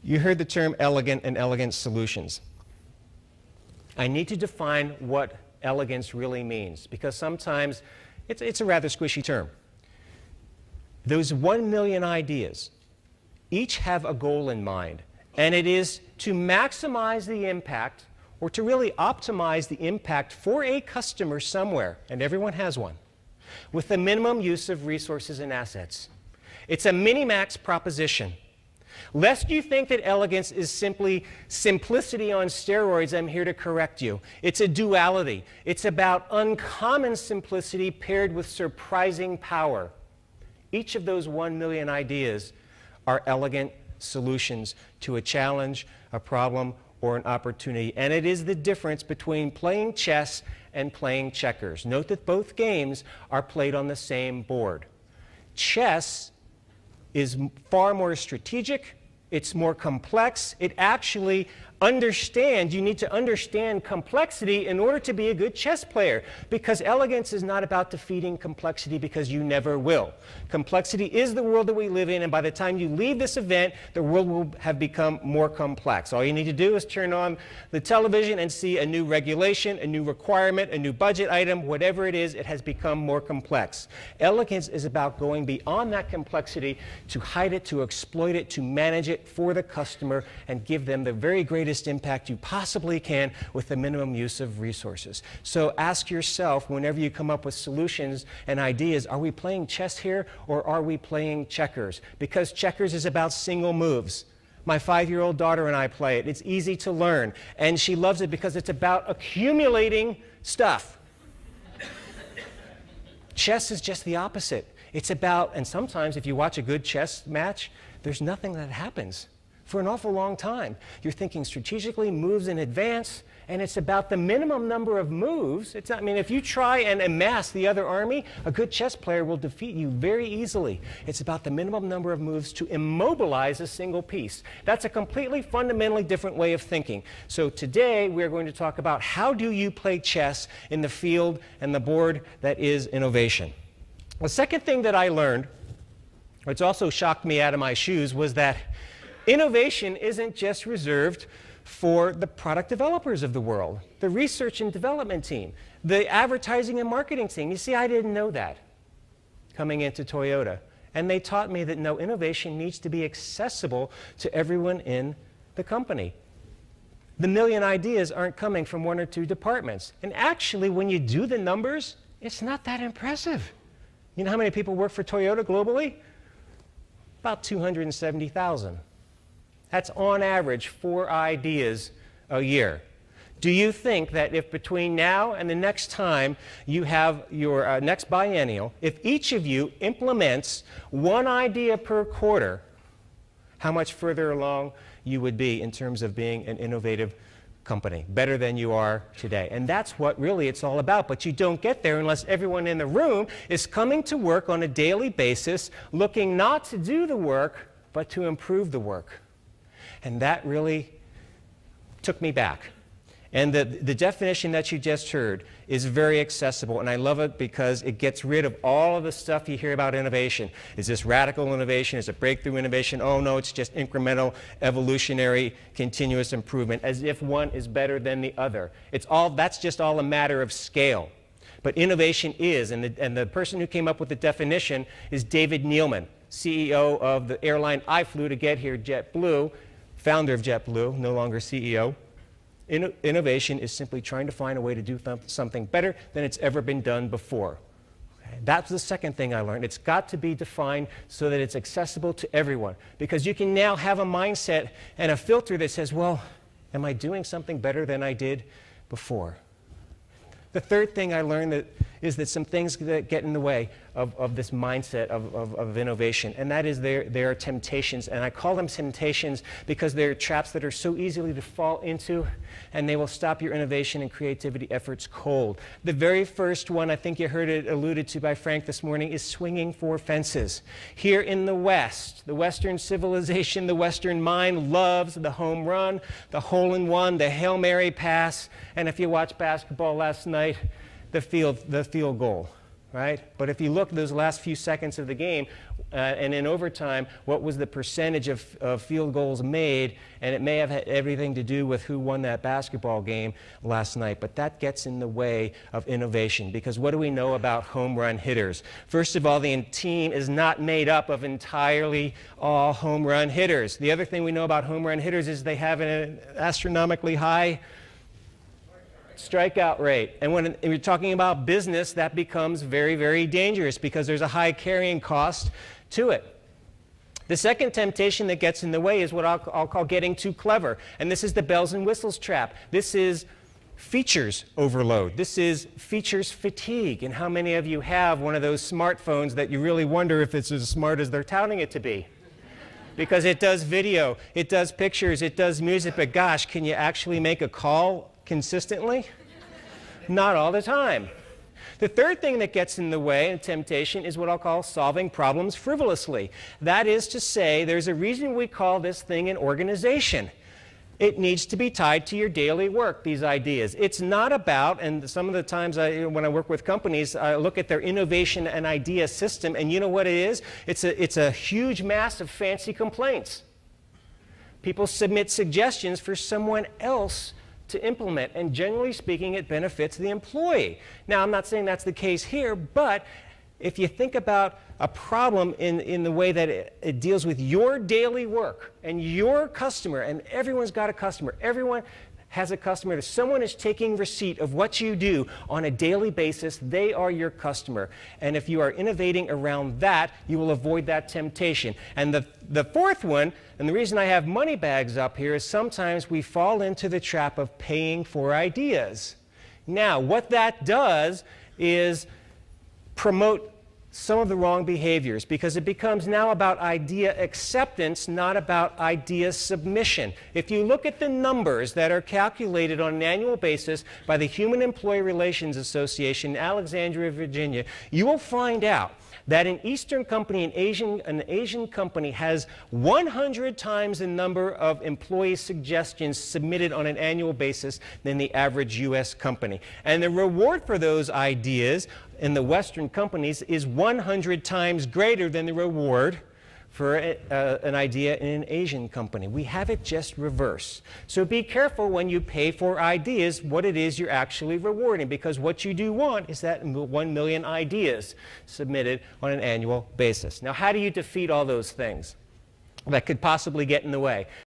You heard the term elegant and elegant solutions. I need to define what elegance really means, because sometimes it's a rather squishy term. Those 1 million ideas each have a goal in mind, and it is to maximize the impact, or to really optimize the impact for a customer somewhere, and everyone has one, with the minimum use of resources and assets. It's a mini-max proposition. Lest you think that elegance is simply simplicity on steroids, I'm here to correct you. It's a duality. It's about uncommon simplicity paired with surprising power. Each of those 1 million ideas are elegant solutions to a challenge, a problem, or an opportunity. And it is the difference between playing chess and playing checkers. Note that both games are played on the same board. Chess is far more strategic, it's more complex. It actually understands, you need to understand complexity in order to be a good chess player, because elegance is not about defeating complexity, because you never will. Complexity is the world that we live in, and by the time you leave this event, the world will have become more complex. All you need to do is turn on the television and see a new regulation, a new requirement, a new budget item, whatever it is, it has become more complex. Elegance is about going beyond that complexity to hide it, to exploit it, to manage it for the customer, and give them the very greatest impact you possibly can with the minimum use of resources. So ask yourself, whenever you come up with solutions and ideas, are we playing chess here or are we playing checkers? Because checkers is about single moves. My 5-year-old daughter and I play it. It's easy to learn, and she loves it because it's about accumulating stuff. Chess is just the opposite. It's about, and sometimes if you watch a good chess match, there's nothing that happens for an awful long time. You're thinking strategically, moves in advance, and it's about the minimum number of moves. It's not, I mean, if you try and amass the other army, a good chess player will defeat you very easily. It's about the minimum number of moves to immobilize a single piece. That's a completely fundamentally different way of thinking. So today we're going to talk about how do you play chess in the field and the board that is innovation. The second thing that I learned, which also shocked me out of my shoes, was that innovation isn't just reserved for the product developers of the world, the research and development team, the advertising and marketing team. You see, I didn't know that coming into Toyota. And they taught me that no, innovation needs to be accessible to everyone in the company. The million ideas aren't coming from 1 or 2 departments. And actually, when you do the numbers, it's not that impressive. You know how many people work for Toyota globally? About 270,000. That's on average 4 ideas a year. Do you think that if between now and the next time you have your next biennial, if each of you implements 1 idea per quarter, how much further along you would be in terms of being an innovative company, better than you are today? And that's what really it's all about. But you don't get there unless everyone in the room is coming to work on a daily basis, looking not to do the work, but to improve the work. And that really took me back. And the definition that you just heard is very accessible, and I love it because it gets rid of all of the stuff you hear about innovation. Is this radical innovation? Is it breakthrough innovation? Oh no, it's just incremental, evolutionary, continuous improvement, as if one is better than the other. That's just all a matter of scale. But innovation is, and the person who came up with the definition is David Neeleman, CEO of the airline I flew to get here, JetBlue, founder of JetBlue, no longer CEO. Innovation is simply trying to find a way to do something better than it's ever been done before. Okay? That's the second thing I learned. It's got to be defined so that it's accessible to everyone, because you can now have a mindset and a filter that says, well, am I doing something better than I did before? The third thing I learned is that some things that get in the way of this mindset of innovation, and that is there are temptations. And I call them temptations because they're traps that are so easily to fall into, and they will stop your innovation and creativity efforts cold. The very first one, I think you heard it alluded to by Frank this morning, is swinging for fences. Here in the West, the Western civilization, the Western mind loves the home run, the hole-in-one, the Hail Mary pass, and if you watched basketball last night, the field goal, right? But if you look at those last few seconds of the game, and in overtime, what was the percentage of field goals made, and it may have had everything to do with who won that basketball game last night, but that gets in the way of innovation, because what do we know about home run hitters? First of all, the team is not made up of entirely all home run hitters. The other thing we know about home run hitters is they have an astronomically high strikeout rate. And when you're talking about business, that becomes very, very dangerous because there's a high carrying cost to it. The second temptation that gets in the way is what I'll call getting too clever. And this is the bells and whistles trap. This is features overload. This is features fatigue. And how many of you have one of those smartphones that you really wonder if it's as smart as they're touting it to be? Because it does video, it does pictures, it does music, but gosh, can you actually make a call consistently? Not all the time. The third thing that gets in the way and temptation is what I'll call solving problems frivolously. That is to say, there's a reason we call this thing an organization. It needs to be tied to your daily work, these ideas. It's not about, and some of the times when I work with companies, I look at their innovation and idea system, and you know what it is? It's a huge mass of fancy complaints. People submit suggestions for someone else to implement, and generally speaking, it benefits the employee. Now, I'm not saying that's the case here, but if you think about a problem in the way that it deals with your daily work and your customer, and everyone's got a customer, everyone has a customer, if someone is taking receipt of what you do on a daily basis, they are your customer. And if you are innovating around that, you will avoid that temptation. And the fourth one, and the reason I have money bags up here, is sometimes we fall into the trap of paying for ideas. Now, what that does is promote some of the wrong behaviors, because it becomes now about idea acceptance, not about idea submission. If you look at the numbers that are calculated on an annual basis by the Human Employee Relations Association in Alexandria, Virginia, you will find out that an Eastern company, an Asian company, has 100 times the number of employee suggestions submitted on an annual basis than the average US company. And the reward for those ideas in the Western companies is 100 times greater than the reward for an idea in an Asian company. We have it just reverse. So be careful when you pay for ideas what it is you're actually rewarding, because what you do want is that 1 million ideas submitted on an annual basis. Now, how do you defeat all those things that could possibly get in the way?